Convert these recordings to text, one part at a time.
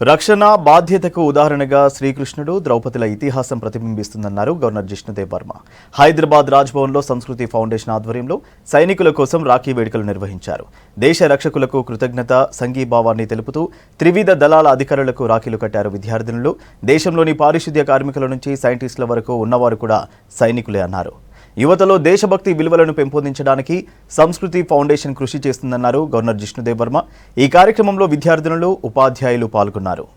రక్షణ బాధ్యతకు ఉదాహరణగా శ్రీకృష్ణుడు ద్రౌపదిల ఇతిహాసం ప్రతిబింబిస్తుందన్నారు గవర్నర్ జిష్ణుదేవ్ వర్మ. హైదరాబాద్ రాజ్భవన్లో సంస్కృతి ఫౌండేషన్ ఆధ్వర్యంలో సైనికుల కోసం రాఖీ వేడుకలు నిర్వహించారు. దేశ రక్షకులకు కృతజ్ఞత సంఘీభావాన్ని తెలుపుతూ త్రివిధ దళాల అధికారులకు రాఖీలు కట్టారు విద్యార్థినులు. దేశంలోని పారిశుద్ధ్య కార్మికుల నుంచి సైంటిస్టుల వరకు ఉన్నవారు కూడా సైనికులే అన్నారు. యువతలో దేశభక్తి విలువలను పెంపొందించడానికి సంస్కృతి ఫౌండేషన్ కృషి చేస్తుందన్నారు గవర్నర్ జిష్ణుదేవ్ వర్మ. ఈ కార్యక్రమంలో విద్యార్థినులు, ఉపాధ్యాయులు పాల్గొన్నారు.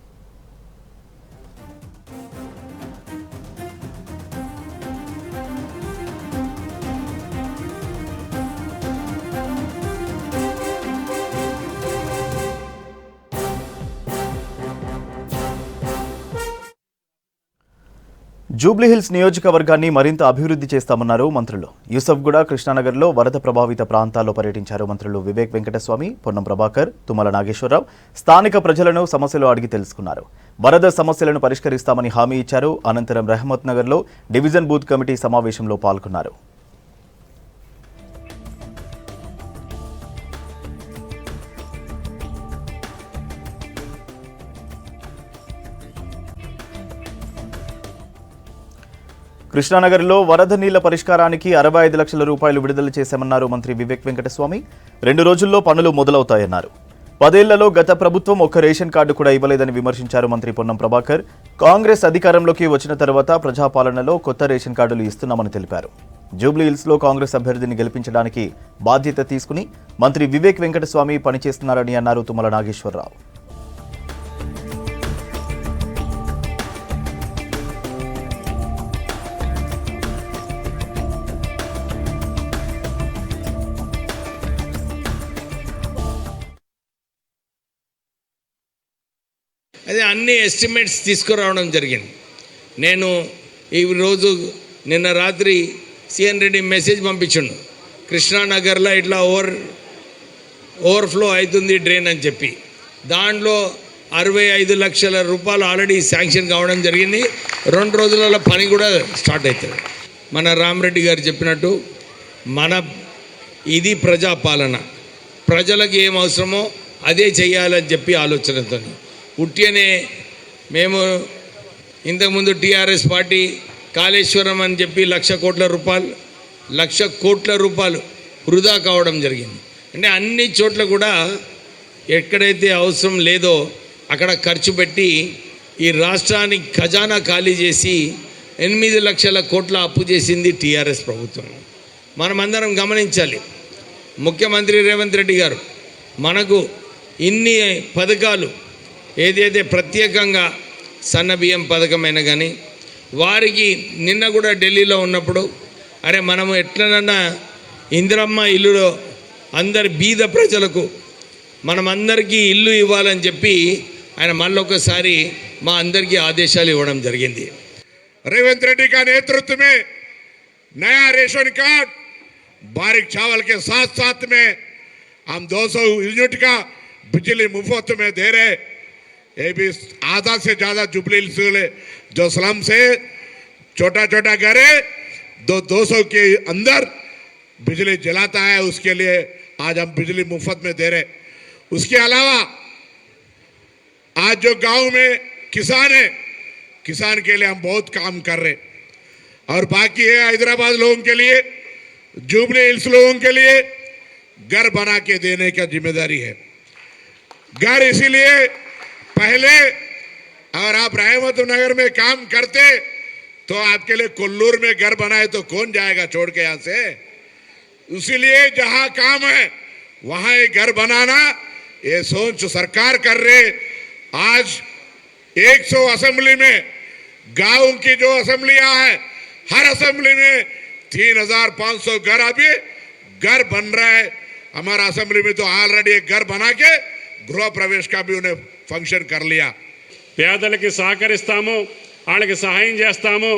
జూబ్లీహిల్స్ నియోజకవర్గాన్ని మరింత అభివృద్ధి చేస్తామన్నారు మంత్రులు. యూసఫ్గూడ, కృష్ణానగర్లో వరద ప్రభావిత ప్రాంతాల్లో పర్యటించారు మంత్రులు వివేక్ వెంకటస్వామి, పొన్నం ప్రభాకర్, తుమ్మల నాగేశ్వరరావు. స్థానిక ప్రజలను సమస్యలు అడిగి తెలుసుకున్నారు. వరద సమస్యలను పరిష్కరిస్తామని హామీ ఇచ్చారు. అనంతరం రెహమత్ నగర్లో డివిజన్ బూత్ కమిటీ సమావేశంలో పాల్గొన్నారు. కృష్ణానగర్లో వరద నీళ్ల పరిష్కారానికి 65 లక్షల రూపాయలు విడుదల చేశామన్నారు మంత్రి వివేక్ వెంకటస్వామి. 2 రోజుల్లో పనులు మొదలవుతాయన్నారు. 10 ఏళ్లలో గత ప్రభుత్వం ఒక్క రేషన్ కార్డు కూడా ఇవ్వలేదని విమర్శించారు మంత్రి పొన్నం ప్రభాకర్. కాంగ్రెస్ అధికారంలోకి వచ్చిన తర్వాత ప్రజాపాలనలో కొత్త రేషన్ కార్డులు ఇస్తున్నామని తెలిపారు. జూబ్లీహిల్స్లో కాంగ్రెస్ అభ్యర్థిని గెలిపించడానికి బాధ్యత తీసుకుని మంత్రి వివేక్ వెంకటస్వామి పనిచేస్తున్నారని అన్నారు తుమ్మల నాగేశ్వరరావు. అదే అన్ని ఎస్టిమేట్స్ తీసుకురావడం జరిగింది. నేను నిన్న రాత్రి సిఎన్ రెడ్డి మెసేజ్ పంపించిండు, కృష్ణానగర్లో ఇట్లా ఓవర్ఫ్లో అవుతుంది డ్రైన్ అని చెప్పి. దాంట్లో 65 లక్షల రూపాయలు ఆల్రెడీ శాంక్షన్ కావడం జరిగింది. 2 రోజులలో పని కూడా స్టార్ట్ అవుతుంది. మన రామరెడ్డి గారు చెప్పినట్టు ఇది ప్రజాపాలన, ప్రజలకు ఏం అవసరమో అదే చెయ్యాలని చెప్పి ఆలోచనతో ఉట్టినే మేము ఇంతకుముందు టీఆర్ఎస్ పార్టీ కాళేశ్వరం అని చెప్పి 1,00,00,000 కోట్ల రూపాయలు వృధా కావడం జరిగింది. అంటే అన్ని చోట్ల కూడా ఎక్కడైతే అవసరం లేదో అక్కడ ఖర్చు పెట్టి ఈ రాష్ట్రానికి ఖజానా ఖాళీ చేసి 8 లక్షల కోట్ల అప్పు చేసింది టీఆర్ఎస్ ప్రభుత్వం. మనమందరం గమనించాలి. ముఖ్యమంత్రి రేవంత్ రెడ్డి గారు మనకు ఇన్ని పథకాలు ఏదైతే ప్రత్యేకంగా సన్నబియ్యం పథకమైనా కానీ వారికి నిన్న కూడా ఢిల్లీలో ఉన్నప్పుడు మనము ఎట్లనన్నా ఇందిరమ్మ ఇల్లులో అందరి బీద ప్రజలకు మనమందరికీ ఇల్లు ఇవ్వాలని చెప్పి ఆయన మళ్ళొకసారి మా అందరికీ ఆదేశాలు ఇవ్వడం జరిగింది. రేవంత్ రెడ్డి का नेतृत्व में नया रेशन कार्ड बारीक चावल के साथ साथ में हम 200 यूनिट का बिजली मुफ्त में दे रहे. ये भी आधा से ज्यादा जुबलीहिल्स जो स्लम से छोटा छोटा घर है 200 के अंदर बिजली जलाता है, उसके लिए आज हम बिजली मुफ्त में दे रहे. उसके अलावा आज जो गांव में किसान है, किसान के लिए हम बहुत काम कर रहे. और बाकी है हैदराबाद लोगों के लिए, जुबलीहिल्स लोगों के लिए घर बना के देने का जिम्मेदारी है. घर इसीलिए पहले अगर आप रहमत नगर में काम करते तो आपके लिए कोल्लूर में घर बनाए तो कौन जाएगा छोड़ के यहां से. इसीलिए जहां काम है वहां एक घर बनाना ये सोच सरकार कर रहे. आज 100 असेंबली में गांव की जो असेंबलियां है हर असेंबली में 3,500 घर अभी घर बन रहा है. हमारा असेंबली में तो ऑलरेडी एक घर बना के गृह प्रवेश का भी उन्हें फंक्शन कर लिया. పేదలకి సహకరిస్తాము, వాళ్ళకి సహాయం చేస్తాము.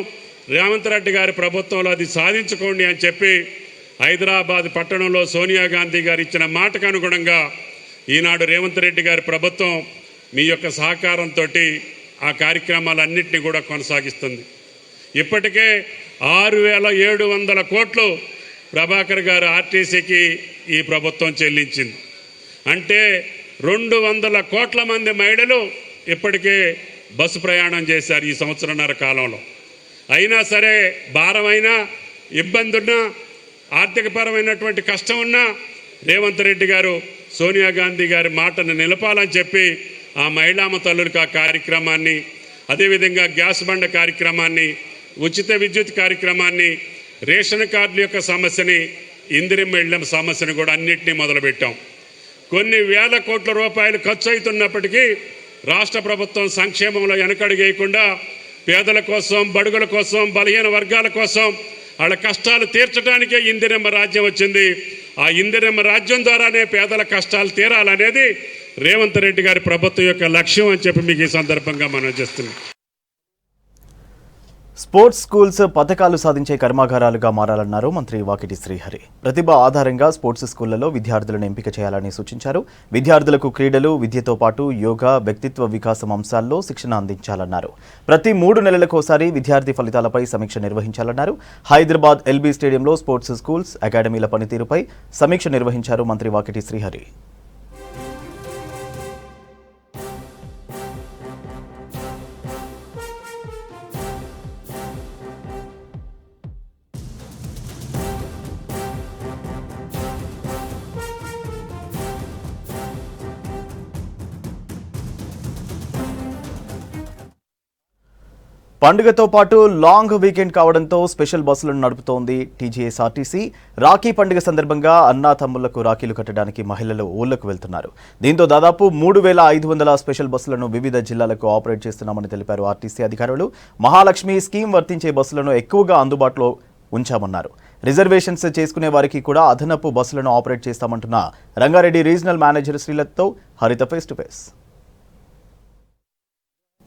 రేవంత్ రెడ్డి గారి ప్రభుత్వంలో అది సాధించుకోండి అని చెప్పి హైదరాబాద్ పట్టణంలో సోనియా గాంధీ గారు ఇచ్చిన మాటకు అనుగుణంగా ఈనాడు రేవంత్ రెడ్డి గారి ప్రభుత్వం మీ యొక్క సహకారంతో ఆ కార్యక్రమాలన్నింటినీ కూడా కొనసాగిస్తుంది. ఇప్పటికే 6,700 కోట్లు ప్రభాకర్ గారు ఆర్టీసీకి ఈ ప్రభుత్వం చెల్లించింది. అంటే 200 కోట్ల మంది మహిళలు ఇప్పటికే బస్సు ప్రయాణం చేశారు ఈ సంవత్సరన్నర కాలంలో. అయినా సరే భారమైనా, ఇబ్బంది ఉన్నా, ఆర్థికపరమైనటువంటి కష్టం ఉన్నా రేవంత్ రెడ్డి గారు సోనియా గాంధీ గారి మాటను నిలపాలని చెప్పి ఆ మహిళామ తల్లులకు ఆ కార్యక్రమాన్ని, అదేవిధంగా గ్యాస్ బండ కార్యక్రమాన్ని, ఉచిత విద్యుత్ కార్యక్రమాన్ని, రేషన్ కార్డుల యొక్క సమస్యని, ఇందిరమ్మ ఇళ్ల సమస్యను కూడా అన్నింటినీ మొదలుపెట్టాం. కొన్ని వేల కోట్ల రూపాయలు ఖర్చు అవుతున్నప్పటికీ రాష్ట్ర ప్రభుత్వం సంక్షేమంలో వెనకడుగేయకుండా పేదల కోసం, బడుగుల కోసం, బలహీన వర్గాల కోసం వాళ్ళ కష్టాలు తీర్చడానికే ఇందిరమ్మ రాజ్యం వచ్చింది. ఆ ఇందిరమ్మ రాజ్యం ద్వారానే పేదల కష్టాలు తీరాలనేది రేవంత్ రెడ్డి గారి ప్రభుత్వం యొక్క లక్ష్యం అని చెప్పి మీకు ఈ సందర్భంగా మనం చేస్తున్నాం. స్పోర్ట్స్ స్కూల్స్ పథకాలు సాధించే కర్మాగారాలుగా మారాలన్నారు మంత్రి వాకిటి శ్రీహరి. ప్రతిభ ఆధారంగా స్పోర్ట్స్ స్కూళ్లలో విద్యార్థులను ఎంపిక చేయాలని సూచించారు. విద్యార్థులకు క్రీడలు, విద్యతో పాటు యోగా, వ్యక్తిత్వ వికాసం అంశాల్లో శిక్షణ అందించాలన్నారు. ప్రతి 3 నెలలకోసారి విద్యార్థి ఫలితాలపై సమీక్ష నిర్వహించాలన్నారు. హైదరాబాద్ ఎల్బీ స్టేడియంలో స్పోర్ట్స్ స్కూల్స్, అకాడమీల పనితీరుపై సమీక్ష నిర్వహించారు మంత్రి వాకిటి శ్రీహరి. పండుగతో పాటు లాంగ్ వీకెండ్ కావడంతో స్పెషల్ బస్సులను నడుపుతోంది టీజీఎస్ఆర్టీసీ. రాఖీ పండుగ సందర్భంగా అన్నా తమ్ముళ్లకు రాఖీలు కట్టడానికి మహిళలు ఊళ్లకు వెళ్తున్నారు. దీంతో దాదాపు 3500 స్పెషల్ బస్సులను వివిధ జిల్లాలకు ఆపరేట్ చేస్తున్నామని తెలిపారు ఆర్టీసీ అధికారులు. మహాలక్ష్మి స్కీమ్ వర్తించే బస్సులను ఎక్కువగా అందుబాటులో ఉంచామన్నారు. రిజర్వేషన్స్ చేసుకునే వారికి కూడా అదనపు బస్సులను ఆపరేట్ చేస్తామంటున్న రంగారెడ్డి రీజనల్ మేనేజర్ శ్రీలత్తో హరిత ఫేస్ టు ఫేస్.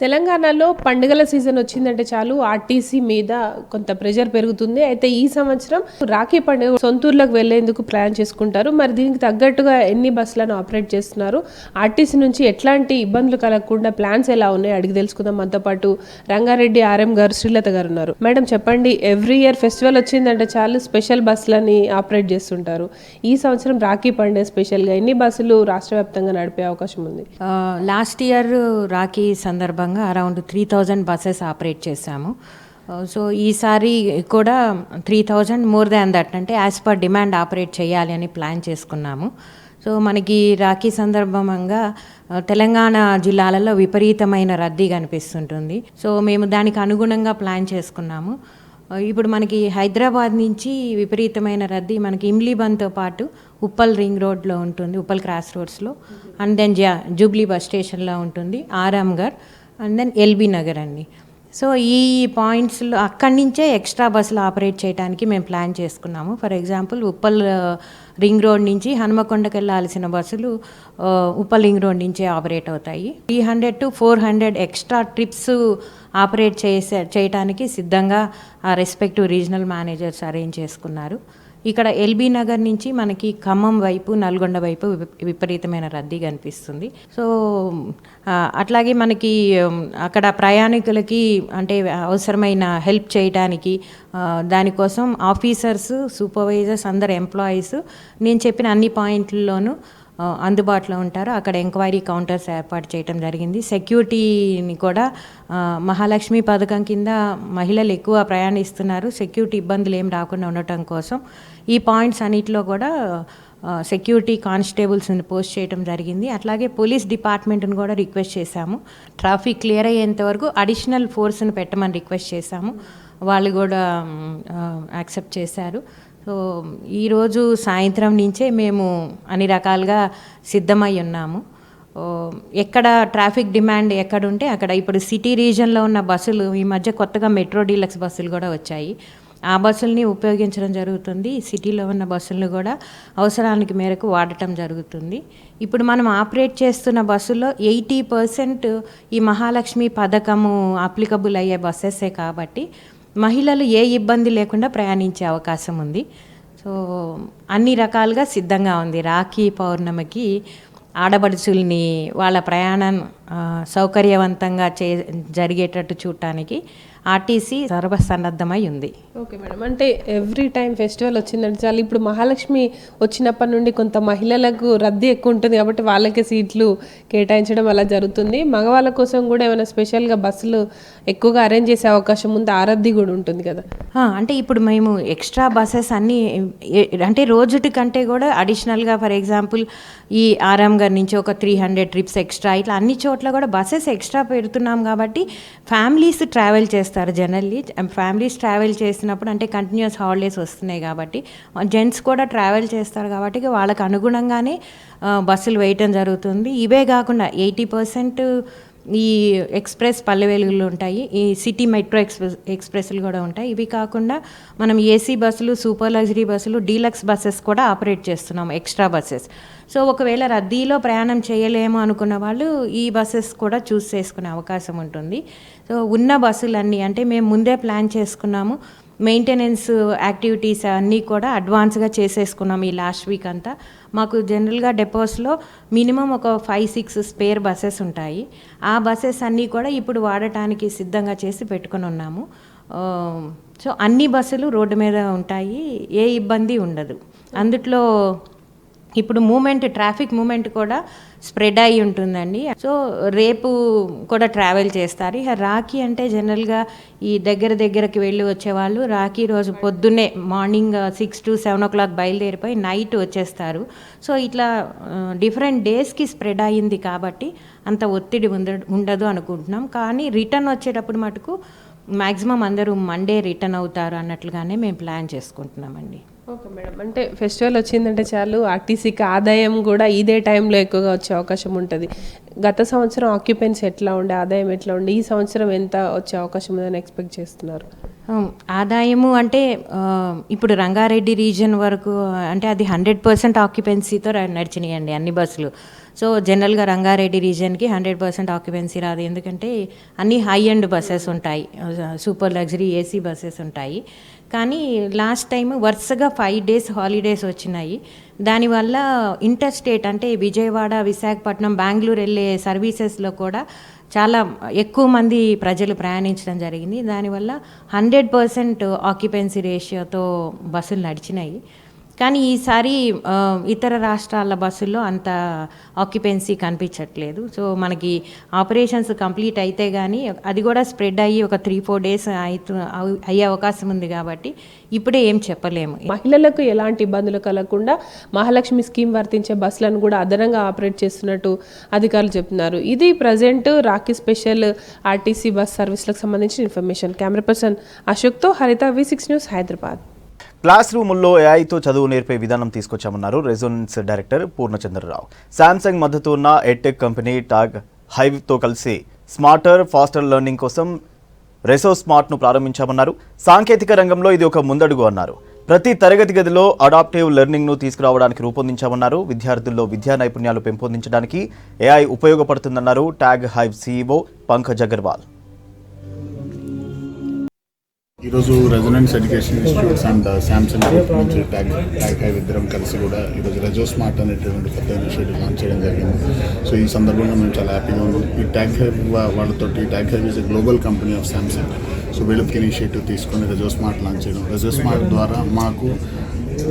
తెలంగాణలో పండుగల సీజన్ వచ్చిందంటే చాలు ఆర్టీసీ మీద కొంత ప్రెషర్ పెరుగుతుంది. అయితే ఈ సంవత్సరం రాఖీ పండుగ సొంతూర్లకు వెళ్లేందుకు ప్లాన్ చేసుకుంటారు. మరి దీనికి తగ్గట్టుగా ఎన్ని బస్సులను ఆపరేట్ చేస్తున్నారు, ఆర్టీసీ నుంచి ఎట్లాంటి ఇబ్బందులు కలగకుండా ప్లాన్స్ ఎలా ఉన్నాయి అడిగి తెలుసుకుందాం. మనతో పాటు రంగారెడ్డి ఆర్ఎం గారు శ్రీలత గారు ఉన్నారు. మేడం చెప్పండి, ఎవ్రీ ఇయర్ ఫెస్టివల్ వచ్చిందంటే చాలు స్పెషల్ బస్సులని ఆపరేట్ చేస్తుంటారు. ఈ సంవత్సరం రాఖీ పండుగ స్పెషల్గా ఎన్ని బస్సులు రాష్ట్ర వ్యాప్తంగా నడిపే అవకాశం ఉంది? లాస్ట్ ఇయర్ రాఖీ సందర్భంగా అరౌండ్ 3000 బస్సెస్ ఆపరేట్ చేశాము. సో ఈసారి కూడా 3000 మోర్ దాన్ దట్, అంటే యాజ్ పర్ డిమాండ్ ఆపరేట్ చేయాలి అని ప్లాన్ చేసుకున్నాము. సో మనకి రాఖీ సందర్భంగా తెలంగాణ జిల్లాలలో విపరీతమైన రద్దీ కనిపిస్తుంటుంది. సో మేము దానికి అనుగుణంగా ప్లాన్ చేసుకున్నాము. ఇప్పుడు మనకి హైదరాబాద్ నుంచి విపరీతమైన రద్దీ మనకి ఇమ్లీబంద్తో పాటు ఉప్పల్ రింగ్ రోడ్లో ఉంటుంది, ఉప్పల్ క్రాస్ రోడ్స్లో, అండ్ దెన్ జూబ్లీ బస్ స్టేషన్లో ఉంటుంది, Aramghar, and then LB Nagar అండి. సో ఈ పాయింట్స్లో అక్కడి నుంచే ఎక్స్ట్రా బస్సులు ఆపరేట్ చేయడానికి మేము ప్లాన్ చేసుకున్నాము. For example Uppal ring road నుంచి హనుమకొండకి వెళ్ళాల్సిన బస్సులు ఉప్పల్ రింగ్ రోడ్ నుంచే ఆపరేట్ అవుతాయి. 300 to 400 ఎక్స్ట్రా ట్రిప్స్ ఆపరేట్ చేయడానికి సిద్ధంగా రెస్పెక్టివ్ రీజనల్ మేనేజర్స్ అరేంజ్ చేసుకున్నారు. ఇక్కడ ఎల్బీ నగర్ నుంచి మనకి ఖమ్మం వైపు, నల్గొండ వైపు విపరీతమైన రద్దీ కనిపిస్తుంది. సో అట్లాగే మనకి అక్కడ ప్రయాణికులకి అంటే అవసరమైన హెల్ప్ చేయడానికి దానికోసం ఆఫీసర్స్, సూపర్వైజర్స్, అందరు ఎంప్లాయీస్ నేను చెప్పిన అన్ని పాయింట్లలోనూ అందుబాటులో ఉంటారు. అక్కడ ఎంక్వైరీ కౌంటర్స్ ఏర్పాటు చేయడం జరిగింది. సెక్యూరిటీని కూడా మహాలక్ష్మి పథకం కింద మహిళలు ఎక్కువ ప్రయాణిస్తున్నారు, సెక్యూరిటీ ఇబ్బందులు ఏం రాకుండా ఉండటం కోసం ఈ పాయింట్స్ అన్నిటిలో కూడా సెక్యూరిటీ కానిస్టేబుల్స్ని పోస్ట్ చేయడం జరిగింది. అట్లాగే పోలీస్ డిపార్ట్మెంట్ని కూడా రిక్వెస్ట్ చేశాము. ట్రాఫిక్ క్లియర్ అయ్యేంత వరకు అడిషనల్ ఫోర్స్ని పెట్టమని రిక్వెస్ట్ చేశాము. వాళ్ళు కూడా యాక్సెప్ట్ చేశారు. సో ఈరోజు సాయంత్రం నుంచే మేము అన్ని రకాలుగా సిద్ధమై ఉన్నాము. ఎక్కడ ట్రాఫిక్ డిమాండ్ ఎక్కడుంటే అక్కడ, ఇప్పుడు సిటీ రీజన్లో ఉన్న బస్సులు ఈ మధ్య కొత్తగా మెట్రో డీలక్స్ బస్సులు కూడా వచ్చాయి, ఆ బస్సుల్ని ఉపయోగించడం జరుగుతుంది. సిటీలో ఉన్న బస్సులను కూడా అవసరానికి మేరకు వాడటం జరుగుతుంది. ఇప్పుడు మనం ఆపరేట్ చేస్తున్న బస్సుల్లో 80% ఈ మహాలక్ష్మి పథకము అప్లికబుల్ అయ్యే బస్సెసే కాబట్టి మహిళలు ఏ ఇబ్బంది లేకుండా ప్రయాణించే అవకాశం ఉంది. సో అన్ని రకాలుగా సిద్ధంగా ఉంది. రాఖీ పౌర్ణమికి ఆడపడుచుల్ని వాళ్ళ ప్రయాణం సౌకర్యవంతంగా జరిగేటట్టు చూడటానికి ఆర్టీసీ సర్వసన్నద్ధమై ఉంది. ఓకే మేడం, అంటే ఎవ్రీ టైం ఫెస్టివల్ వచ్చిందంటే చాలు. ఇప్పుడు మహాలక్ష్మి వచ్చినప్పటి నుండి కొంత మహిళలకు రద్దీ ఎక్కువ ఉంటుంది కాబట్టి వాళ్ళకే సీట్లు కేటాయించడం అలా జరుగుతుంది. మగవాళ్ళ కోసం కూడా ఏమైనా స్పెషల్గా బస్సులు ఎక్కువగా అరేంజ్ చేసే అవకాశం ఉంది, ఆ రద్దీ కూడా ఉంటుంది కదా? అంటే ఇప్పుడు మేము ఎక్స్ట్రా బస్సెస్ అన్నీ అంటే రోజుటి కంటే కూడా అడిషనల్గా ఫర్ ఎగ్జాంపుల్ ఈ ఆరాంఘర్ నుంచి ఒక 300 ట్రిప్స్ ఎక్స్ట్రా, ఇట్లా అన్ని చోట్ల కూడా బస్సెస్ ఎక్స్ట్రా పెడుతున్నాం కాబట్టి ఫ్యామిలీస్ ట్రావెల్ చేస్తారు. జనరల్లీ ఫ్యామిలీస్ ట్రావెల్ చేసినప్పుడు అంటే కంటిన్యూస్ హాలిడేస్ వస్తున్నాయి కాబట్టి జెంట్స్ కూడా ట్రావెల్ చేస్తారు కాబట్టి వాళ్ళకి అనుగుణంగానే బస్సులు వేయటం జరుగుతుంది. ఇవే కాకుండా 80% ఈ ఎక్స్ప్రెస్ పల్లె వెలుగులు ఉంటాయి, ఈ సిటీ మెట్రో ఎక్స్ప్రెస్లు కూడా ఉంటాయి. ఇవి కాకుండా మనం ఏసీ బస్సులు, సూపర్ లగ్జరీ బస్సులు, డీలక్స్ బస్సెస్ కూడా ఆపరేట్ చేస్తున్నాం, ఎక్స్ట్రా బస్సెస్. సో ఒకవేళ రద్దీలో ప్రయాణం చేయలేము అనుకున్న వాళ్ళు ఈ బస్సెస్ కూడా చూస్ చేసుకునే అవకాశం ఉంటుంది. సో ఉన్న బస్సులన్నీ అంటే మేము ముందే ప్లాన్ చేసుకున్నాము, మెయింటెనెన్స్ యాక్టివిటీస్ అన్నీ కూడా అడ్వాన్స్గా చేసేసుకున్నాం ఈ లాస్ట్ వీక్ అంతా. మాకు జనరల్గా డెపోస్లో మినిమం ఒక 5-6 స్పేర్ బస్సెస్ ఉంటాయి. ఆ బస్సెస్ అన్నీ కూడా ఇప్పుడు వాడటానికి సిద్ధంగా చేసి పెట్టుకొని ఉన్నాము. సో అన్ని బస్సులు రోడ్డు మీద ఉంటాయి, ఏ ఇబ్బంది ఉండదు. అందుట్లో ఇప్పుడు ట్రాఫిక్ మూమెంట్ కూడా స్ప్రెడ్ అయి ఉంటుందండి. సో రేపు కూడా ట్రావెల్ చేస్తారు. ఇక రాఖీ అంటే జనరల్గా ఈ దగ్గరకి వెళ్ళి వచ్చేవాళ్ళు రాఖీ రోజు పొద్దున్నే మార్నింగ్ 6 to 7 o'clock బయలుదేరిపోయి నైట్ వచ్చేస్తారు. సో ఇట్లా డిఫరెంట్ డేస్కి స్ప్రెడ్ అయ్యింది కాబట్టి అంత ఒత్తిడి ఉండదు అనుకుంటున్నాం. కానీ రిటర్న్ వచ్చేటప్పుడు మటుకు మ్యాక్సిమం అందరూ మండే రిటర్న్ అవుతారు అన్నట్లుగానే మేము ప్లాన్ చేసుకుంటున్నామండి. ఓకే మేడం, అంటే ఫెస్టివల్ వచ్చిందంటే చాలు ఆర్టీసీకి ఆదాయం కూడా ఇదే టైంలో ఎక్కువగా వచ్చే అవకాశం ఉంటుంది. గత సంవత్సరం ఆక్యుపెన్సీ ఎట్లా ఉండే, ఆదాయం ఎట్లా ఉండే, ఈ సంవత్సరం ఎంత వచ్చే అవకాశం ఉందని ఎక్స్పెక్ట్ చేస్తున్నారు? ఆదాయము అంటే ఇప్పుడు రంగారెడ్డి రీజియన్ వరకు అంటే అది 100% ఆక్యుపెన్సీతో నడిచినాయండి అన్ని బస్సులు. సో జనరల్గా రంగారెడ్డి రీజియన్కి 100% ఆక్యుపెన్సీ రాదు, ఎందుకంటే అన్ని హై ఎండ్ బస్సెస్ ఉంటాయి, సూపర్ లగ్జరీ ఏసీ బస్సెస్ ఉంటాయి. కానీ లాస్ట్ టైం వరుసగా 5 days హాలిడేస్ వచ్చినాయి. దానివల్ల ఇంటర్ స్టేట్ అంటే విజయవాడ, విశాఖపట్నం, బెంగళూరు వెళ్ళే సర్వీసెస్లో కూడా చాలా ఎక్కువ మంది ప్రజలు ప్రయాణించడం జరిగింది. దానివల్ల 100% ఆక్యుపెన్సీ రేషియోతో బస్సులు నడిచినాయి. కానీ ఈసారి ఇతర రాష్ట్రాల బస్సుల్లో అంత ఆక్యుపెన్సీ కనిపించట్లేదు. సో మనకి ఆపరేషన్స్ కంప్లీట్ అయితే కానీ అది కూడా స్ప్రెడ్ అయ్యి ఒక 3-4 days అయ్యే అవకాశం ఉంది కాబట్టి ఇప్పుడే ఏం చెప్పలేము. మహిళలకు ఎలాంటి ఇబ్బందులు కలగకుండా మహాలక్ష్మి స్కీమ్ వర్తించే బస్సులను కూడా అదనంగా ఆపరేట్ చేస్తున్నట్టు అధికారులు చెప్తున్నారు. ఇది present Rakhi special RTC bus సర్వీసులకు సంబంధించిన ఇన్ఫర్మేషన్. కెమెరా పర్సన్ అశోక్తో Haritha, V6 News, Hyderabad. Class రూముల్లో ఏఐతో చదువు నేర్పే విధానం తీసుకొచ్చామన్నారు రెజోనెన్స్ డైరెక్టర్ పూర్ణచంద్రరావు. శాంసంగ్ మద్దతు ఉన్న ఎడ్టెక్ కంపెనీ టాగ్ హైవ్తో కలిసి స్మార్టర్, ఫాస్టర్ లెర్నింగ్ కోసం రెసో స్మార్ట్ను ప్రారంభించామన్నారు. సాంకేతిక రంగంలో ఇది ఒక ముందడుగు అన్నారు. ప్రతి తరగతి గదిలో అడాప్టివ్ లెర్నింగ్ను తీసుకురావడానికి రూపొందించామన్నారు. విద్యార్థుల్లో విద్యా నైపుణ్యాలు పెంపొందించడానికి ఏఐ ఉపయోగపడుతుందన్నారు TagHive CEO Pankaj Agarwal. ఈరోజు Resonance education institutes and Samsung group నుంచి ట్యాగ్ హైవ్ ఇద్దరం కలిసి కూడా ఈరోజు రెజో స్మార్ట్ అనేటువంటి కొత్త ఇనిషియేటివ్ లాంచ్ చేయడం జరిగింది. సో ఈ సందర్భంగా మేము చాలా హ్యాపీగా ఉన్నాం. ఈ ట్యాగ్ హైవ్ వాళ్ళతోటి tag hive is a global company of Samsung. So వీళ్ళకి ఇనిషియేటివ్ తీసుకొని రెజో స్మార్ట్ లాంచ్ చేయడం. రెజో స్మార్ట్ ద్వారా మాకు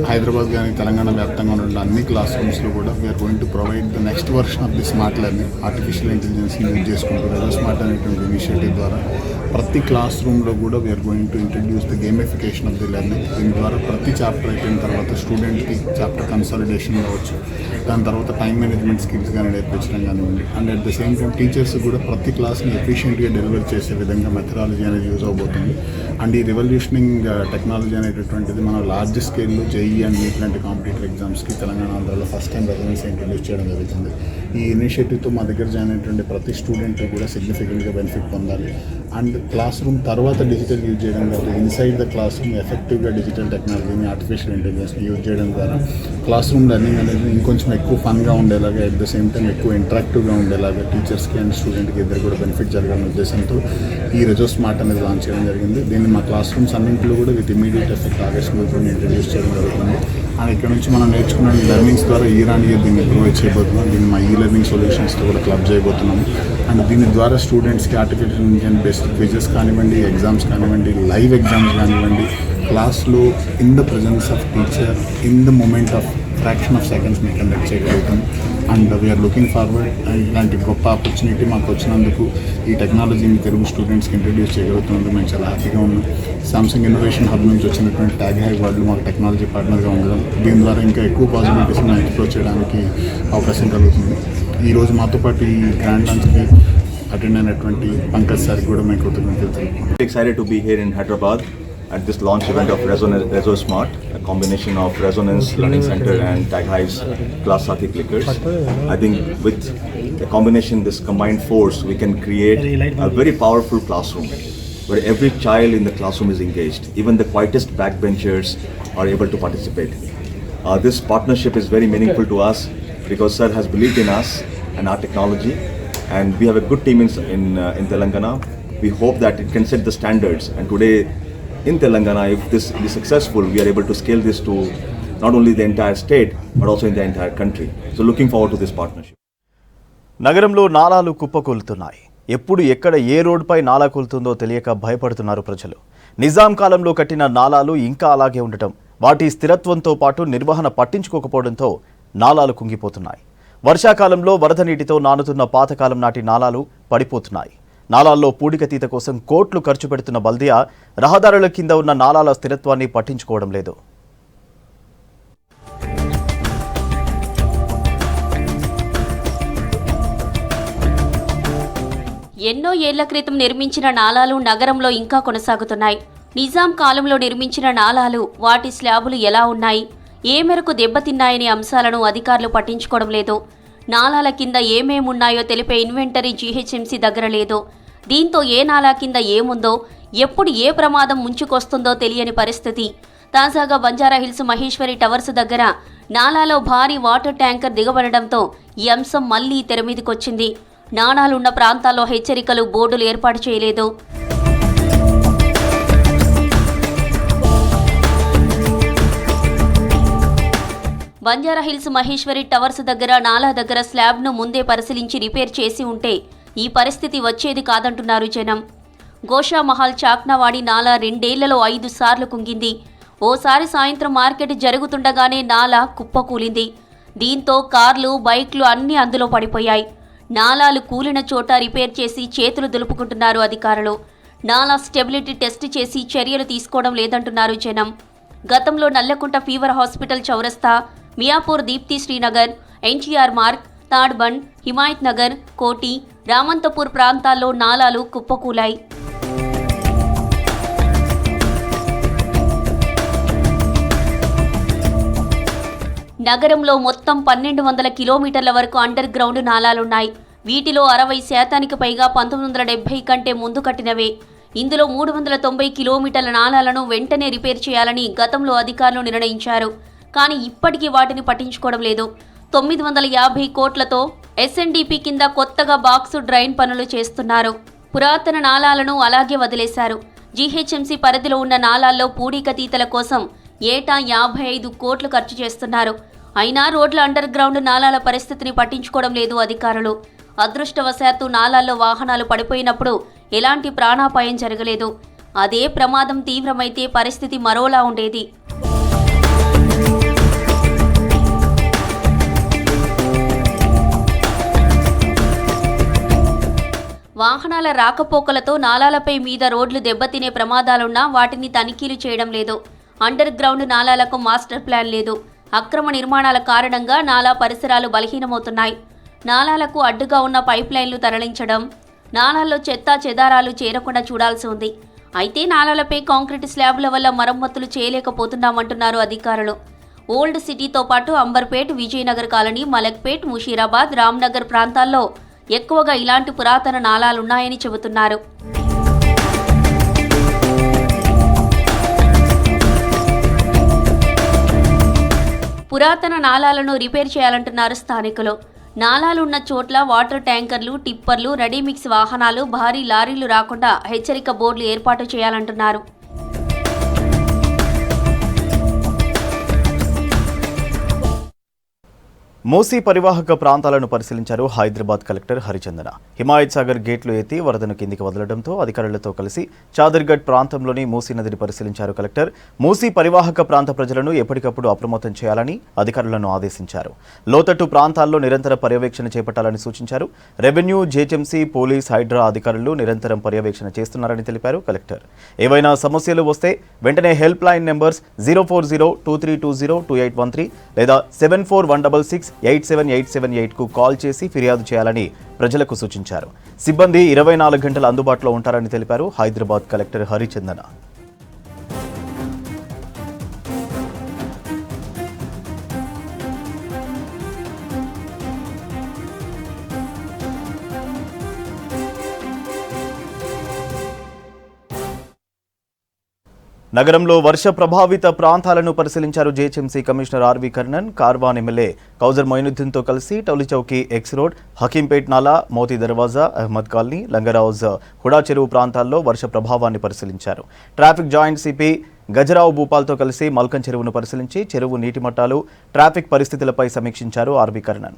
హైదరాబాద్ కానీ తెలంగాణ వ్యాప్తంగా ఉన్న అన్ని క్లాస్ రూమ్స్లో కూడా we're going to provide the next version of the smart learning. Artificial ఇంటెలిజెన్స్ని యూజ్ చేసుకుంటూ రెజో స్మార్ట్ అనేటువంటి ఇనిషియేటివ్ ద్వారా ప్రతి క్లాస్ రూమ్లో కూడా we're going to introduce the gamification of the learning. దీని ద్వారా ప్రతి చాప్టర్ అయిపోయిన తర్వాత స్టూడెంట్కి చాప్టర్ కన్సాలిడేషన్ కావచ్చు, దాని తర్వాత టైం మేనేజ్మెంట్ స్కిల్స్ కానీ నేర్పించడం కానివ్వండి, and at the same time teachers కూడా ప్రతి క్లాస్ని ఎఫిషియెంట్గా డెలివర్ చేసే విధంగా మెథడాలజీ అనేది యూజ్ అవబోతుంది. అండ్ ఈ రెవల్యూషనింగ్ టెక్నాలజీ అనేటటువంటిది మన లార్జ్ స్కేల్లో JEE అండ్ NEET లాంటి కాంపిటేటివ్ ఎగ్జామ్స్కి తెలంగాణ, ఆంధ్రాలో ఫస్ట్ టైం రెజొనెన్స్ ఇంట్రడ్యూస్ చేయడం జరుగుతుంది. ఈ ఇనిషియేటివ్తో మా దగ్గర జాయిన్ అయినటువంటి ప్రతి స్టూడెంట్ కూడా సిగ్నిఫికెంట్గా బెనిఫిట్ పొందాలి. అండ్ క్లాస్ రూమ్ తర్వాత డిజిటల్ యూజ్ చేయడం ద్వారా ఇన్సైడ్ ద క్లాస్ రూమ్ ఎఫెక్టివ్గా డిజిటల్ టెక్నాలజీని, ఆర్టిఫిషియల్ ఇంటెలిజెన్స్ని యూజ్ చేయడం ద్వారా క్లాస్ రూమ్ లెర్నింగ్ అనేది ఇంకొంచెం ఎక్కువ ఫన్గా ఉండేలాగా, అట్ ద సేమ్ టైం ఎక్కువ ఇంటరాక్టివ్గా ఉండేలాగా టీచర్స్కి అండ్ స్టూడెంట్కి ఇద్దరు కూడా బెనిఫిట్ జరగాలనే ఉద్దేశంతో ఈ రెజో స్మార్ట్ అనేది లాంచ్ చేయడం జరిగింది. దీన్ని మా క్లాస్ రూమ్స్ అన్నింటిలో కూడా విత్ ఇమీడియట్ ఎఫెక్ట్ ఆగస్ట్ నుంచి ఇంట్రడ్యూస్ చేయడం జరుగుతుంది. అండ్ ఇక్కడ నుంచి మనం నేర్చుకున్న లెర్నింగ్స్ ద్వారా ఇయర్ ఆన్ ఇయర్ దీన్ని ఇంప్రూవ్ చేయబోతున్నాం. దీన్ని మా లెర్నింగ్ సొల్యూషన్స్తో కూడా క్లబ్ చేయబోతున్నాము. అండ్ దీని ద్వారా స్టూడెంట్స్కి ఆర్టిఫిషియల్ ఇంటెలిజెన్స్ బేస్డ్ క్విజెస్ కానివ్వండి, ఎగ్జామ్స్ కానివ్వండి, లైవ్ ఎగ్జామ్స్ కానివ్వండి, క్లాస్లో in the presence of teacher in the moment of fraction of seconds మేము కండక్ట్ చేయగలుగుతాం. And we're looking forward. ఇలాంటి గొప్ప ఆపర్చునిటీ మాకు వచ్చినందుకు ఈ టెక్నాలజీని తెలుగు స్టూడెంట్స్కి ఇంట్రడ్యూస్ చేయగలుగుతున్నందుకు మేము చాలా హ్యాపీగా ఉన్నాం. సామ్సంగ్ ఇన్నోవేషన్ హబ్ నుంచి వచ్చినటువంటి ట్యాగ్ హై వాళ్ళు మాకు టెక్నాలజీ పార్ట్నర్గా ఉండడం, దీని ద్వారా ఇంకా ఎక్కువ పాసిబిలిటీస్ని ఎక్స్ప్లోర్ చేయడానికి అవకాశం కలుగుతుంది. ఈరోజు మాతో పాటు ఈ గ్రాండ్ లంచ్కి అటెండ్ అయినటువంటి పంకజ్ సార్కి కూడా మేము కృతజ్ఞతలు తెలుపుతున్నాం. Excited to be here in Hyderabad at this launch event of ResoSmart, a combination of Resonance Learning Center and Tag Hive's Class Sati Clickers. I think with a combination, this combined force, we can create a very powerful classroom where every child in the classroom is engaged. Even the quietest backbenchers are able to participate. This partnership is very meaningful to us because Sir has believed in us and our technology, and we have a good team in Telangana. We hope that it can set the standards, and today in Telangana, if this is successful, we are able to scale this to not only the entire state but also in the entire country. So looking forward to this partnership. నగరంలో నాలాలు కుప్పకూలుతున్నాయి. ఎప్పుడు ఎక్కడ ఏ రోడ్డుపై నాలా కూలుతుందో తెలియక భయపడుతున్నారు ప్రజలు. నిజాం కాలంలో కట్టిన నాలాలు ఇంకా అలాగే ఉండటం, వాటి స్థిరత్వంతో పాటు నిర్వహణ పట్టించుకోకపోవడంతో నాలాలు కుంగిపోతున్నాయి. వర్షాకాలంలో వరద నీటితో నానుతున్న పాతకాలం నాటి నాలాలు పడిపోతున్నాయి. నాలాల్లో పూడికతీత కోసం కోట్లు ఖర్చు పెడుతున్న బల్దియా రహదారుల కింద ఉన్న నాలాల స్థిరత్వాన్ని పట్టించుకోవడం లేదు. ఎన్నో ఏళ్ల క్రితం నిర్మించిన నాలాలు నగరంలో ఇంకా కొనసాగుతున్నాయి. నిజాం కాలంలో నిర్మించిన నాలాలు, వాటి స్లాబులు ఎలా ఉన్నాయి, ఏ మేరకు దెబ్బతిన్నాయనే అంశాలను అధికారులు పట్టించుకోవడం లేదు. నాలాల కింద ఏమేమున్నాయో తెలిపే ఇన్వెంటరీ జీహెచ్ఎంసీ దగ్గర లేదు. దీంతో ఏ నాలా కింద ఏముందో, ఎప్పుడు ఏ ప్రమాదం ముంచుకొస్తుందో తెలియని పరిస్థితి. తాజాగా బంజారాహిల్స్ మహేశ్వరి టవర్స్ దగ్గర నాలాలో భారీ వాటర్ ట్యాంకర్ దిగబడడంతో ఈ అంశం మళ్లీ తెరమీదికొచ్చింది. నాలాలున్న ప్రాంతాల్లో హెచ్చరికలు, బోర్డులు ఏర్పాటు చేయలేదు. బంజారాహిల్స్ మహేశ్వరి టవర్స్ దగ్గర నాలా దగ్గర స్లాబ్ను ముందే పరిశీలించి రిపేర్ చేసి ఉంటే ఈ పరిస్థితి వచ్చేది కాదంటున్నారు జనం. గోషామహల్ చాక్నావాడి నాలా 2 ఏళ్లలో 5 సార్లు కుంగింది. ఓసారి సాయంత్రం మార్కెట్ జరుగుతుండగానే నాలా కుప్పకూలింది. దీంతో కార్లు, బైక్లు అన్నీ అందులో పడిపోయాయి. నాలాలు కూలిన చోట రిపేర్ చేసి చేతులు దులుపుకుంటున్నారు అధికారులు. నాలా స్టెబిలిటీ టెస్ట్ చేసి చర్యలు తీసుకోవడం లేదంటున్నారు జనం. గతంలో నల్లకుంట ఫీవర్ హాస్పిటల్ చౌరస్తా, మియాపూర్ దీప్తి శ్రీనగర్, ఎన్టీఆర్ మార్గ్, తాడ్బండ్, హిమాయత్ నగర్, కోటి, రామంతపూర్ ప్రాంతాల్లో నాలాలు కుప్పకూలాయి. నగరంలో మొత్తం 1200 కిలోమీటర్ల వరకు అండర్ గ్రౌండ్ నాలాలున్నాయి. వీటిలో 60% పైగా 1970 కంటే ముందు కట్టినవే. ఇందులో 390 కిలోమీటర్ల నాలాలను వెంటనే రిపేర్ చేయాలని గతంలో అధికారులు నిర్ణయించారు. కానీ ఇప్పటికీ వాటిని పట్టించుకోవడం లేదు. 950 కోట్లతో ఎస్ఎన్డిపి కింద కొత్తగా బాక్సు డ్రైన్ పనులు చేస్తున్నారు. పురాతన నాలాలను అలాగే వదిలేశారు. జీహెచ్ఎంసీ పరిధిలో ఉన్న నాలాల్లో పూడికతీతల కోసం ఏటా 55 కోట్లు ఖర్చు చేస్తున్నారు. అయినా రోడ్ల అండర్ గ్రౌండ్ నాలాల పరిస్థితిని పట్టించుకోవడం లేదు అధికారులు. అదృష్టవశాత్తు నాలాల్లో వాహనాలు పడిపోయినప్పుడు ఎలాంటి ప్రాణాపాయం జరగలేదు. అదే ప్రమాదం తీవ్రమైతే పరిస్థితి మరోలా ఉండేది. వాహనాల రాకపోకలతో నాలాలపై మీద రోడ్లు దెబ్బతినే ప్రమాదాలున్నా వాటిని తనిఖీలు చేయడం లేదు. అండర్ గ్రౌండ్ నాలాలకు మాస్టర్ ప్లాన్ లేదు. అక్రమ నిర్మాణాల కారణంగా నాలా పరిసరాలు బలహీనమవుతున్నాయి. నాలాలకు అడ్డుగా ఉన్న పైప్ లైన్లు తరలించడం, నాలాల్లో చెత్త చెదారాలు చేరకుండా చూడాల్సి ఉంది. అయితే నాలాలపై కాంక్రీట్ స్లాబ్ల వల్ల మరమ్మతులు చేయలేకపోతున్నామంటున్నారు అధికారులు. ఓల్డ్ సిటీతో పాటు అంబర్పేట్, విజయనగర్ కాలనీ, మలక్పేట్, ముషీరాబాద్, రామ్నగర్ ప్రాంతాల్లో ఎక్కువగా ఇలాంటి పురాతన నాలాలున్నాయని చెబుతున్నారు. పురాతన నాలాలను రిపేర్ చేయాలంటున్నారు స్థానికులు. నాలాలున్న చోట్ల వాటర్ ట్యాంకర్లు, టిప్పర్లు, రెడీమిక్స్ వాహనాలు, భారీ లారీలు రాకుండా హెచ్చరిక బోర్డులు ఏర్పాటు చేయాలంటున్నారు. మూసీ పరివాహక ప్రాంతాలను పరిశీలించారు హైదరాబాద్ కలెక్టర్ హరిచందన. హిమాయత్ సాగర్ గేట్లు ఎత్తి వరదను కిందికి వదలడంతో అధికారులతో కలిసి చాదర్గఢ్ ప్రాంతంలోని మూసీ నదిని పరిశీలించారు కలెక్టర్. మూసీ పరివాహక ప్రాంత ప్రజలను ఎప్పటికప్పుడు అప్రమత్తం చేయాలని అధికారులను ఆదేశించారు. లోతట్టు ప్రాంతాల్లో నిరంతర పర్యవేక్షణ చేపట్టాలని సూచించారు. రెవెన్యూ, జేహెచ్ఎంసీ, పోలీస్, హైడ్రా అధికారులు నిరంతరం పర్యవేక్షణ చేస్తున్నారని తెలిపారు కలెక్టర్. ఏవైనా సమస్యలు వస్తే వెంటనే హెల్ప్ లైన్ నెంబర్స్ 04023202813 లేదా 7416687878కు కాల్ చేసి ఫిర్యాదు చేయాలని ప్రజలకు సూచించారు. సిబ్బంది 24 గంటలు అందుబాటులో ఉంటారని తెలిపారు హైదరాబాద్ కలెక్టర్ హరిచందన. నగరంలో వర్ష ప్రభావిత ప్రాంతాలను పరిశీలించారు GHMC commissioner RV Karnan. Karwan MLA Kausar మొయినుద్దీన్తో కలిసి టౌలిచౌకీ, ఎక్స్ రోడ్, హకీంపేట్ నాలా, మోతీ దర్వాజా, అహ్మద్ కాలనీ, లంగరౌజ్, హుడా చెరువు ప్రాంతాల్లో వర్ష ప్రభావాన్ని పరిశీలించారు. ట్రాఫిక్ జాయింట్ సిపి గజరావు భూపాల్తో కలిసి మల్కం చెరువును పరిశీలించి చెరువు నీటి మట్టాలు, ట్రాఫిక్ పరిస్థితులపై సమీక్షించారు RV Karnan.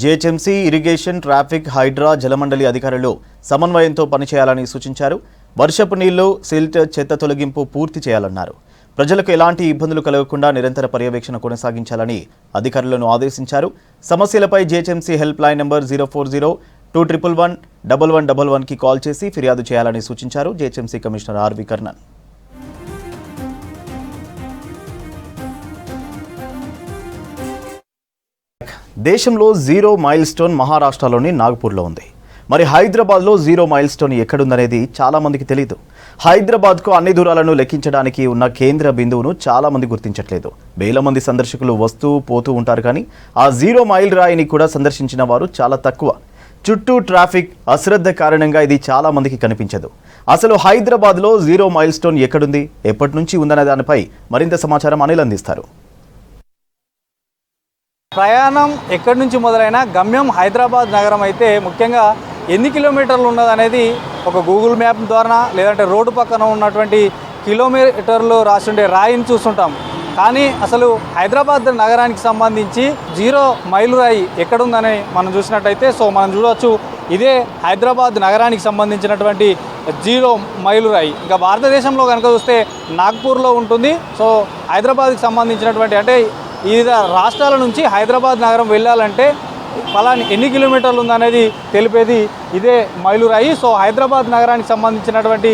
GHMC, irrigation, traffic, Hydraa, Jalamandali అధికారులు సమన్వయంతో పనిచేయాలని సూచించారు. వర్షపు నీళ్లు, సిల్ట్, చెత్త తొలగింపు పూర్తి చేయాలన్నారు. ప్రజలకు ఎలాంటి ఇబ్బందులు కలగకుండా నిరంతర పర్యవేక్షణ కొనసాగించాలని అధికారులను ఆదేశించారు. సమస్యలపై జేహెచ్ఎంసీ హెల్ప్ లైన్ నంబర్ 04021111111కి కాల్ చేసి ఫిర్యాదు చేయాలని సూచించారు జేహెచ్ఎంసీ కమిషనర్ ఆర్వి కర్ణన్. దేశంలో జీరో మైల్ స్టోన్ మహారాష్ట్రలోని నాగపూర్లో ఉంది. మరి హైదరాబాద్లో జీరో మైల్ స్టోన్ ఎక్కడుందనేది చాలామందికి తెలియదు. హైదరాబాద్కు అన్ని దూరాలను లెక్కించడానికి ఉన్న కేంద్ర బిందువును చాలామంది గుర్తించట్లేదు. వేల మంది సందర్శకులు వస్తూ పోతూ ఉంటారు, కానీ ఆ జీరో మైల్ రాయిని కూడా సందర్శించిన వారు చాలా తక్కువ. చుట్టూ ట్రాఫిక్, అశ్రద్ధ కారణంగా ఇది చాలా మందికి కనిపించదు. అసలు హైదరాబాద్లో జీరో మైల్ స్టోన్ ఎక్కడుంది, ఎప్పటి నుంచి ఉందనే దానిపై మరింత సమాచారం అనిల్ అందిస్తారు. ప్రయాణం ఎక్కడి నుంచి మొదలైనా గమ్యం హైదరాబాద్ నగరం అయితే ముఖ్యంగా ఎన్ని కిలోమీటర్లు ఉన్నదనేది ఒక గూగుల్ మ్యాప్ ద్వారా లేదంటే రోడ్డు పక్కన ఉన్నటువంటి కిలోమీటర్లు రాసిండే రాయిని చూస్తుంటాం. కానీ అసలు హైదరాబాద్ నగరానికి సంబంధించి జీరో మైలు రాయి ఎక్కడుందని మనం చూసినట్టయితే మనం చూడవచ్చు, ఇదే హైదరాబాద్ నగరానికి సంబంధించినటువంటి జీరో మైలు రాయి. ఇంకా భారతదేశంలో కనుక చూస్తే నాగ్పూర్లో ఉంటుంది. హైదరాబాద్కి సంబంధించినటువంటి అంటే వివిధ రాష్ట్రాల నుంచి హైదరాబాద్ నగరం వెళ్ళాలంటే ఫలాని ఎన్ని కిలోమీటర్లు ఉందనేది తెలిపేది ఇదే మైలురాయి. హైదరాబాద్ నగరానికి సంబంధించినటువంటి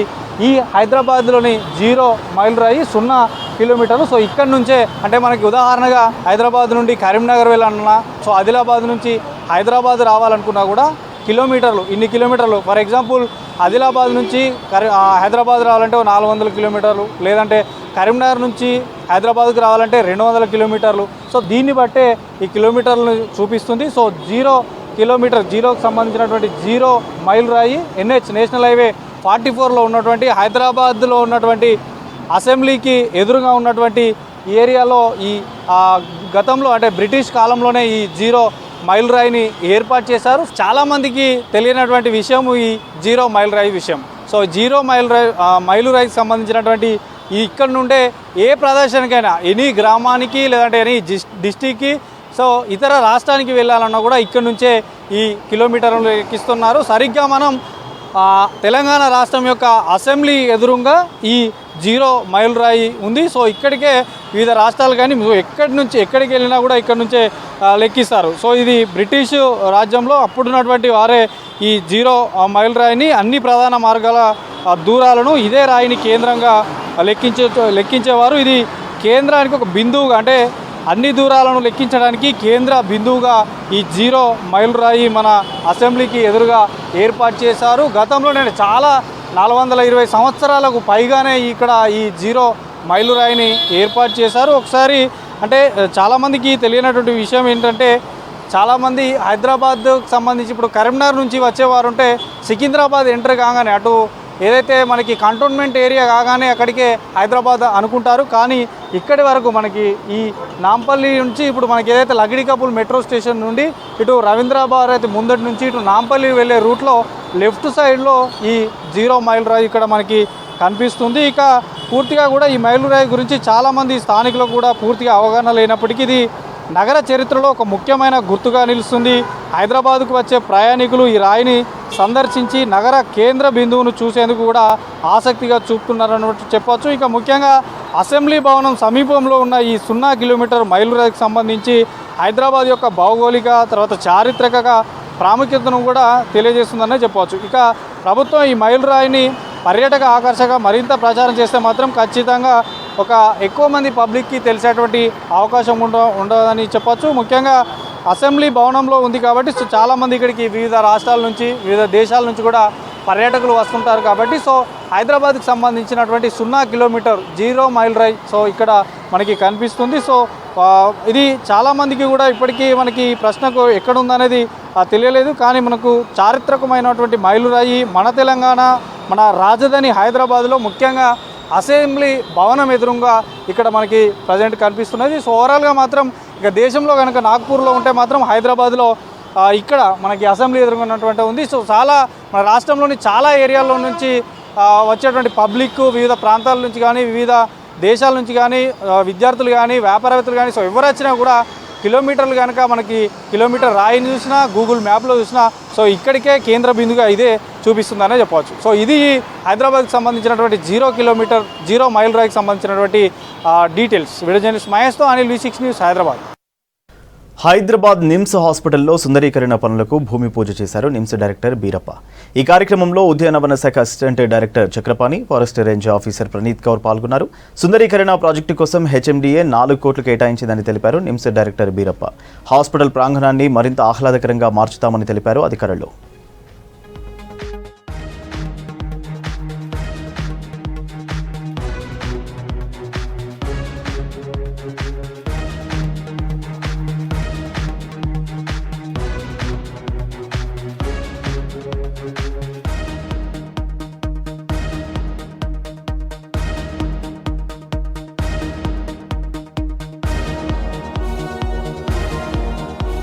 ఈ హైదరాబాద్లోని జీరో మైలురాయి 0 కిలోమీటర్లు. ఇక్కడి నుంచే అంటే మనకి ఉదాహరణగా హైదరాబాద్ నుండి కరీంనగర్ వెళ్ళాలన్నా, ఆదిలాబాద్ నుంచి హైదరాబాద్ రావాలనుకున్నా కూడా కిలోమీటర్లు, ఇన్ని కిలోమీటర్లు. ఫర్ ఎగ్జాంపుల్ ఆదిలాబాద్ నుంచి హైదరాబాద్ రావాలంటే 400 కిలోమీటర్లు, లేదంటే కరీంనగర్ నుంచి హైదరాబాద్కి రావాలంటే 200 కిలోమీటర్లు. దీన్ని బట్టే ఈ కిలోమీటర్లను చూపిస్తుంది. జీరో కిలోమీటర్, జీరోకి సంబంధించినటువంటి జీరో మైల్ రాయి NH నేషనల్ హైవే 44లో ఉన్నటువంటి హైదరాబాద్లో ఉన్నటువంటి అసెంబ్లీకి ఎదురుగా ఉన్నటువంటి ఏరియాలో ఈ గతంలో అంటే బ్రిటిష్ కాలంలోనే ఈ జీరో మైల్ రాయిని ఏర్పాటు చేశారు. చాలామందికి తెలియనటువంటి విషయం ఈ జీరో మైల్ రాయి విషయం. జీరో మైలు రాయికి సంబంధించినటువంటి ఇక్కడ నుండే ఏ ప్రదేశానికైనా, ఎనీ గ్రామానికి లేదంటే ఎనీ డిస్టిక్కి, ఇతర రాష్ట్రానికి వెళ్ళాలన్నా కూడా ఇక్కడ నుంచే ఈ కిలోమీటర్లు ఎక్కిస్తున్నారు. సరిగ్గా మనం తెలంగాణ రాష్ట్రం యొక్క అసెంబ్లీ ఎదురుగా ఈ జీరో మైల్ రాయి ఉంది. ఇక్కడికే వివిధ రాష్ట్రాలు కానీ ఎక్కడికి వెళ్ళినా కూడా ఇక్కడ నుంచే లెక్కిస్తారు. ఇది బ్రిటిష్ రాజ్యంలో అప్పుడున్నటువంటి వారే ఈ జీరో మైల్ రాయిని అన్ని ప్రధాన మార్గాల దూరాలను ఇదే రాయిని కేంద్రంగా లెక్కించేవారు. ఇది కేంద్రానికి ఒక బిందువుగా, అంటే అన్ని దూరాలను లెక్కించడానికి కేంద్ర బిందువుగా ఈ జీరో మైల్ రాయి మన అసెంబ్లీకి ఎదురుగా ఏర్పాటు చేశారు. గతంలోనే చాలా 420 సంవత్సరాలకు పైగానే ఇక్కడ ఈ జీరో మైలు రాయిని ఏర్పాటు చేశారు. ఒకసారి అంటే చాలామందికి తెలియనటువంటి విషయం ఏంటంటే, చాలామంది హైదరాబాద్కు సంబంధించి ఇప్పుడు కరీంనగర్ నుంచి వచ్చేవారు ఉంటే సికింద్రాబాద్ ఎంటర్ కాగానే అటు ఏదైతే మనకి కంటోన్మెంట్ ఏరియా కాగానే అక్కడికే హైదరాబాద్ అనుకుంటారు. కానీ ఇక్కడి వరకు మనకి ఈ నాంపల్లి నుంచి ఇప్పుడు మనకి ఏదైతే లగిడికపుల్ మెట్రో స్టేషన్ నుండి ఇటు రవీంద్రాబాద్ అయితే ముందటి నుంచి ఇటు నాంపల్లి వెళ్ళే రూట్లో లెఫ్ట్ సైడ్లో ఈ 0 మైల్ రాయి ఇక్కడ మనకి కనిపిస్తుంది. ఇక పూర్తిగా కూడా ఈ మైలురాయి గురించి చాలామంది స్థానికులకు కూడా పూర్తిగా అవగాహన లేనప్పటికీ ఇది నగర చరిత్రలో ఒక ముఖ్యమైన గుర్తుగా నిలుస్తుంది. హైదరాబాద్కు వచ్చే ప్రయాణికులు ఈ రాయిని సందర్శించి నగర కేంద్ర బిందువును చూసేందుకు కూడా ఆసక్తిగా చూపుతున్నారన్నట్టు చెప్పవచ్చు. ఇక ముఖ్యంగా అసెంబ్లీ భవనం సమీపంలో ఉన్న ఈ 0 కిలోమీటర్ మైలురాయికి సంబంధించి హైదరాబాద్ యొక్క భౌగోళిక తర్వాత చారిత్రక ప్రాముఖ్యతను కూడా తెలియజేస్తుందనే చెప్పవచ్చు. ఇక ప్రభుత్వం ఈ మైలురాయిని పర్యాటక ఆకర్షక మరింత ప్రచారం చేస్తే మాత్రం ఖచ్చితంగా ఒక ఎక్కువ మంది పబ్లిక్కి తెలిసేటువంటి అవకాశం ఉండదని చెప్పచ్చు. ముఖ్యంగా అసెంబ్లీ భవనంలో ఉంది కాబట్టి సో చాలామంది ఇక్కడికి వివిధ రాష్ట్రాల నుంచి వివిధ దేశాల నుంచి కూడా పర్యాటకులు వస్తుంటారు కాబట్టి సో హైదరాబాద్కి సంబంధించినటువంటి 0 కిలోమీటర్ 0 మైల్ రాయి సో ఇక్కడ మనకి కనిపిస్తుంది. సో ఇది చాలామందికి కూడా ఇప్పటికీ మనకి ప్రశ్నకు ఎక్కడుందనేది తెలియలేదు. కానీ మనకు చారిత్రకమైనటువంటి మైలురాయి మన తెలంగాణ మన రాజధాని హైదరాబాద్లో ముఖ్యంగా అసెంబ్లీ భవనం ఎదురుగా ఇక్కడ మనకి ప్రజెంట్ కనిపిస్తున్నది. సో ఓవరాల్గా మాత్రం ఇక దేశంలో కనుక నాగ్పూర్లో ఉంటే మాత్రం హైదరాబాద్లో ఇక్కడ మనకి అసెంబ్లీ ఎదుర్కొన్నటువంటి ఉంది. సో చాలా మన రాష్ట్రంలోని చాలా ఏరియాల్లో నుంచి వచ్చేటువంటి పబ్లిక్ వివిధ ప్రాంతాల నుంచి కానీ వివిధ దేశాల నుంచి కానీ విద్యార్థులు కానీ వ్యాపారవేత్తలు కానీ సో ఎవరు వచ్చినా కూడా కిలోమీటర్లు కనుక మనకి కిలోమీటర్ రాయిని చూసినా గూగుల్ మ్యాప్లో చూసినా సో ఇక్కడికే కేంద్ర బిందుగా ఇదే చూపిస్తుందనే చెప్పవచ్చు. సో ఇది హైదరాబాద్కి సంబంధించినటువంటి 0 కిలోమీటర్ 0 మైల్ రాయికి సంబంధించినటువంటి డీటెయిల్స్. వీడియో జర్నలిస్ట్ మహేష్తో Anil V6 news Hyderabad. Hyderabad NIMS హాస్పిటల్లో సుందరీకరణ పనులకు భూమి పూజ చేశారు నిమ్స్ డైరెక్టర్ బీరప్ప. ఈ కార్యక్రమంలో ఉద్యానవన శాఖ assistant director Chakrapani, forest range officer Praneeth Kaur పాల్గొన్నారు. సుందరీకరణ ప్రాజెక్టు కోసం HMDA 4 కోట్లు కేటాయించిందని తెలిపారు నిమ్స్ డైరెక్టర్ బీరప్ప. హాస్పిటల్ ప్రాంగణాన్ని మరింత ఆహ్లాదకరంగా మార్చుతామని తెలిపారు అధికారులు.